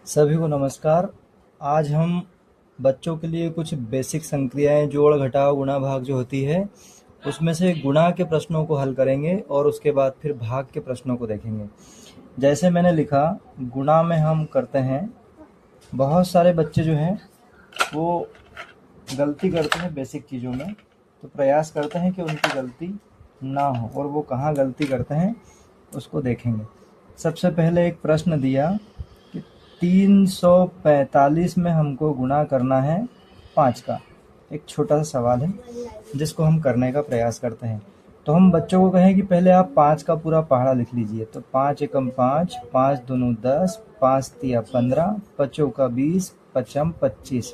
सभी को नमस्कार। आज हम बच्चों के लिए कुछ बेसिक संक्रियाएं जोड़ घटाव गुणा भाग जो होती है उसमें से गुणा के प्रश्नों को हल करेंगे और उसके बाद फिर भाग के प्रश्नों को देखेंगे। जैसे मैंने लिखा, गुणा में हम करते हैं, बहुत सारे बच्चे जो हैं वो गलती करते हैं बेसिक चीज़ों में, तो प्रयास करते हैं कि उनकी गलती ना हो, और वो कहाँ गलती करते हैं उसको देखेंगे। सबसे पहले एक प्रश्न दिया कि 345 में हमको गुणा करना है 5 का। एक छोटा सा सवाल है जिसको हम करने का प्रयास करते हैं। तो हम बच्चों को कहें कि पहले आप 5 का पूरा पहाड़ा लिख लीजिए। तो 5 एकम 5, 5 दूनी 10, 5 तिया 15, 5 चौका 20, 5 25।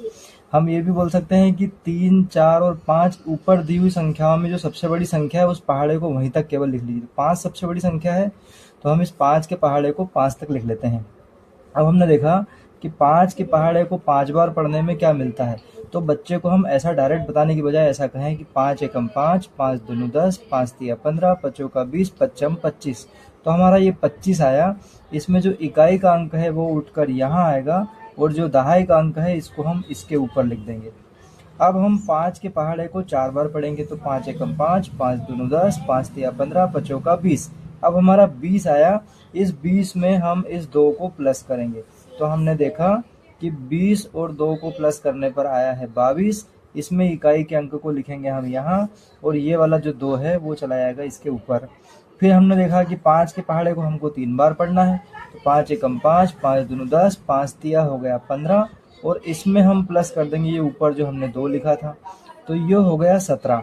हम ये भी बोल सकते हैं कि 3, 4 और 5 ऊपर दी हुई संख्याओं में जो सबसे बड़ी संख्या है उस पहाड़े को वहीं तक केवल लिख लीजिए। 5 सबसे बड़ी संख्या है तो हम इस 5 के पहाड़े को 5 तक लिख लेते हैं। अब हमने देखा कि 5 के पहाड़े को 5 बार पढ़ने में क्या मिलता है, तो बच्चे को हम ऐसा डायरेक्ट बताने की बजाय ऐसा कहें कि 5 एकम 5, 5 दूनी 10, 5 तिया 15, 5 चौका 20, 5 25। तो हमारा ये 25 आया। इसमें जो इकाई का अंक है वो उठकर यहाँ आएगा और जो दहाई का अंक है इसको हम इसके ऊपर लिख देंगे। अब हम 5 के पहाड़े को 4 बार पढ़ेंगे। तो 5 एकम 5, 5 दूनी 10, 5 तिया 15, 5 चौका 20। अब हमारा 20 आया। इस 20 में हम इस 2 को प्लस करेंगे। तो हमने देखा कि 20 और 2 को प्लस करने पर आया है 22। इसमें इकाई के अंक को लिखेंगे हम यहाँ, और ये वाला जो 2 है वो चला जाएगा इसके ऊपर। फिर हमने देखा कि 5 के पहाड़े को हमको 3 बार पढ़ना है। तो 5 एकम 5, 5 दूनी 10, 5 तिया हो गया 15, और इसमें हम प्लस कर देंगे ये ऊपर जो हमने 2 लिखा था, तो ये हो गया 17।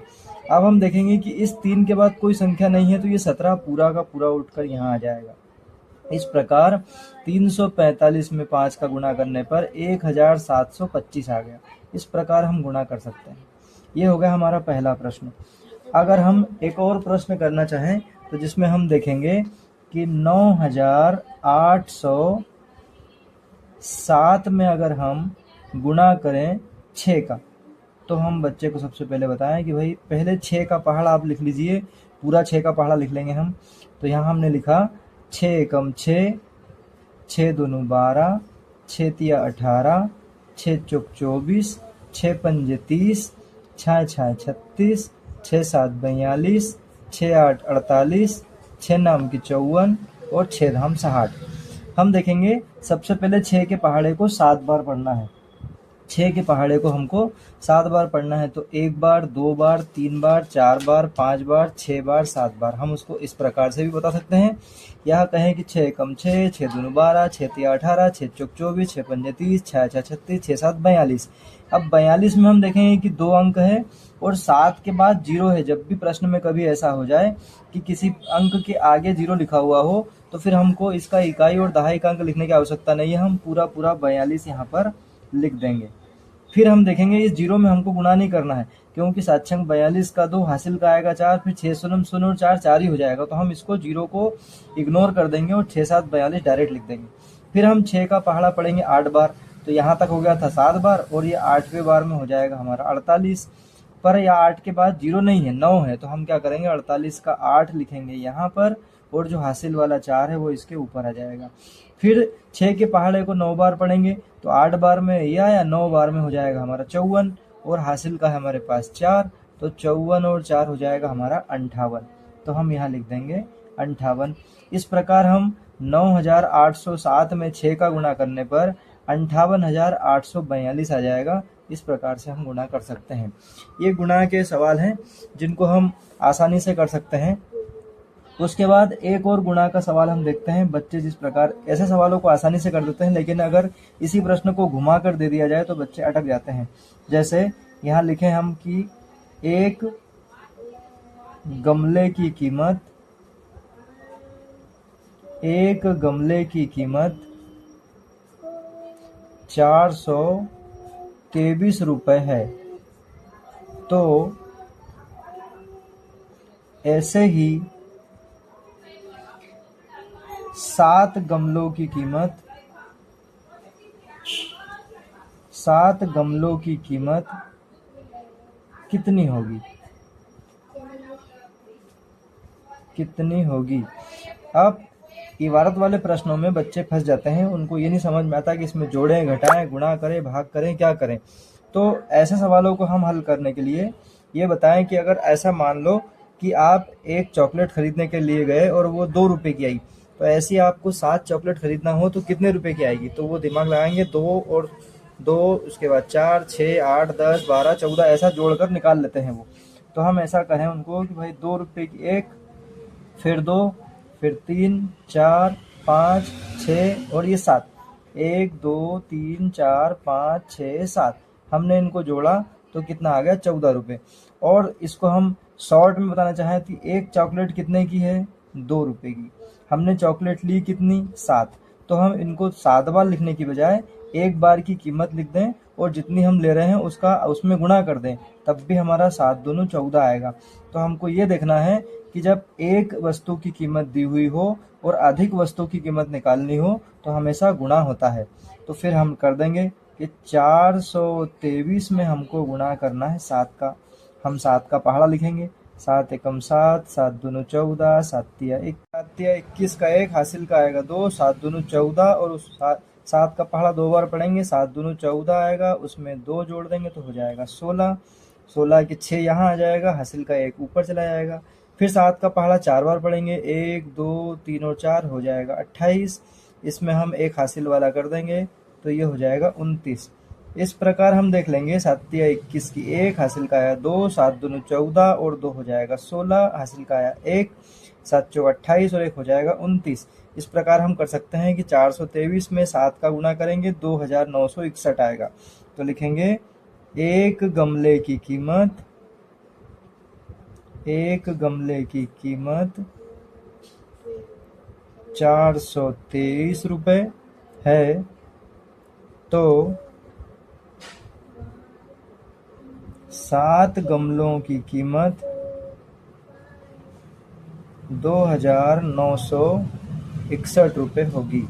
अब हम देखेंगे कि इस 3 के बाद कोई संख्या नहीं है, तो ये 17 पूरा का पूरा उठकर यहाँ आ जाएगा। इस प्रकार 345 में 5 का गुणा करने पर 1725 आ गया। इस प्रकार हम गुणा कर सकते हैं। ये हो गया हमारा पहला प्रश्न। अगर हम एक और प्रश्न करना चाहें तो जिसमें हम देखेंगे कि 9807 में अगर हम गुणा करें 6 का, तो हम बच्चे को सबसे पहले बताएं कि भाई पहले 6 का पहाड़ा आप लिख लीजिए। पूरा 6 का पहाड़ा लिख लेंगे हम। तो यहाँ हमने लिखा 6 एकम 6, 6 दूनी 12, 6 तिया 18, 6 चौक 24, 6 पंजे 30, 6 छः 36, 6 7 42, 6 8 48, 6 नाम की 54 और 6 धाम 60। हम देखेंगे सबसे पहले 6 के पहाड़े को 7 बार पढ़ना है। 6 के पहाड़े को हमको 7 बार पढ़ना है। तो 1 बार, 2 बार, 3 बार, 4 बार, 5 बार, 6 बार, 7 बार। हम उसको इस प्रकार से भी बता सकते हैं। यह कहें कि 6 एकम 6, 6 दूनी 12, 6 तिया 18, 6 चौक 24, 6 पंजे 30, 6 छः 36, 6 7 42। अब 42 में हम देखेंगे कि 2 अंक है और 7 के बाद 0 है। जब भी प्रश्न में कभी ऐसा हो जाए कि किसी अंक के आगे 0 लिखा हुआ हो, तो फिर हमको इसका इकाई और दहाई का अंक लिखने की आवश्यकता नहीं है। हम पूरा 42 यहाँ पर लिख देंगे। फिर हम देखेंगे इस 0 में हमको गुणा नहीं करना है, क्योंकि 7 छंग 42 का 2, हासिल का आएगा 4, फिर 6 शून्य शून्य और 4 4 ही हो जाएगा। तो हम इसको 0 को इग्नोर कर देंगे और 6 7 42 डायरेक्ट लिख देंगे। फिर हम 6 का पहाड़ा पढ़ेंगे 8 बार। तो यहाँ तक हो गया था 7 बार, और ये 8वें बार में हो जाएगा हमारा 48। पर यह 8 के बाद 0 नहीं है, 9 है। तो हम क्या करेंगे, 48 का 8 लिखेंगे यहाँ पर, और जो हासिल वाला 4 है वो इसके ऊपर आ जाएगा। फिर 6 के पहाड़े को 9 बार पढ़ेंगे। तो 8 बार में यह आया, 9 बार में हो जाएगा हमारा 54, और हासिल का है हमारे पास 4। तो 54 और 4 हो जाएगा हमारा 58। तो हम यहाँ लिख देंगे 58। इस प्रकार हम 9807 में 6 का गुणा करने पर 58,842 आ जाएगा। इस प्रकार से हम गुणा कर सकते हैं। ये गुणा के सवाल हैं जिनको हम आसानी से कर सकते हैं। उसके बाद एक और गुणा का सवाल हम देखते हैं। बच्चे जिस प्रकार ऐसे सवालों को आसानी से कर देते हैं, लेकिन अगर इसी प्रश्न को घुमा कर दे दिया जाए तो बच्चे अटक जाते हैं। जैसे यहाँ लिखे हम कि एक गमले की कीमत 423 रुपए है। तो ऐसे ही 7 गमलों की कीमत कितनी होगी। अब इबारत वाले प्रश्नों में बच्चे फंस जाते हैं, उनको ये नहीं समझ में आता कि इसमें जोड़ें, घटाएं, गुणा करें, भाग करें, क्या करें। तो ऐसे सवालों को हम हल करने के लिए ये बताएं कि अगर ऐसा मान लो कि आप एक चॉकलेट खरीदने के लिए गए और वो 2 रुपए की आई, तो ऐसी आपको 7 चॉकलेट खरीदना हो तो कितने रुपए की आएगी? तो वो दिमाग लगाएंगे, 2 और 2, उसके बाद 4, 6, 8, 10, 12, 14 ऐसा जोड़कर निकाल लेते हैं वो। तो हम ऐसा कहें उनको कि भाई 2 रुपए की एक, फिर 2, फिर 3, 4, 5, 6 और ये 7। 1, 2, 3, 4, 5, 6, 7 हमने इनको जोड़ा तो कितना आ गया? 14 रुपए। और इसको हम शॉर्ट में बताना चाहें कि एक चॉकलेट कितने की है? 2 रुपए की। हमने चॉकलेट ली कितनी? 7। तो हम इनको 7 बार लिखने की बजाय एक बार की कीमत लिख दें और जितनी हम ले रहे हैं उसका उसमें गुणा कर दें, तब भी हमारा 7 दूनी 14 आएगा। तो हमको ये देखना है कि जब एक वस्तु की कीमत दी हुई हो और अधिक वस्तु की कीमत निकालनी हो तो हमेशा गुणा होता है। तो फिर हम कर देंगे कि 423 में हमको गुणा करना है 7 का। हम 7 का पहाड़ा लिखेंगे, 7 एकम 7, 7 दूनी 14, 7 तिया 21 का 1 हासिल का आएगा 2, 7 दूनी 14 और उस 7 का पहाड़ा 2 बार पढ़ेंगे, 7 दूनी 14 आएगा, उसमें 2 जोड़ देंगे तो हो जाएगा 16। 16 के 6 यहाँ आ जाएगा, हासिल का 1 ऊपर चला जाएगा। फिर 7 का पहाड़ा 4 बार पढ़ेंगे, 1, 2, 3 और 4 हो जाएगा 28। इसमें हम 1 हासिल वाला कर देंगे तो ये हो जाएगा 29। इस प्रकार हम देख लेंगे 7 तिया 21 की 1, हासिल का आया 2, 7 दूनी 14 और 2 हो जाएगा 16, हासिल का आया 1, 7 चौक 28 और 1 हो जाएगा 29। इस प्रकार हम कर सकते हैं कि 423 में 7 का गुणा करेंगे 2961 आएगा। तो लिखेंगे एक गमले की कीमत 423 रुपए है, तो 7 गमलों की कीमत 2961 रुपए होगी।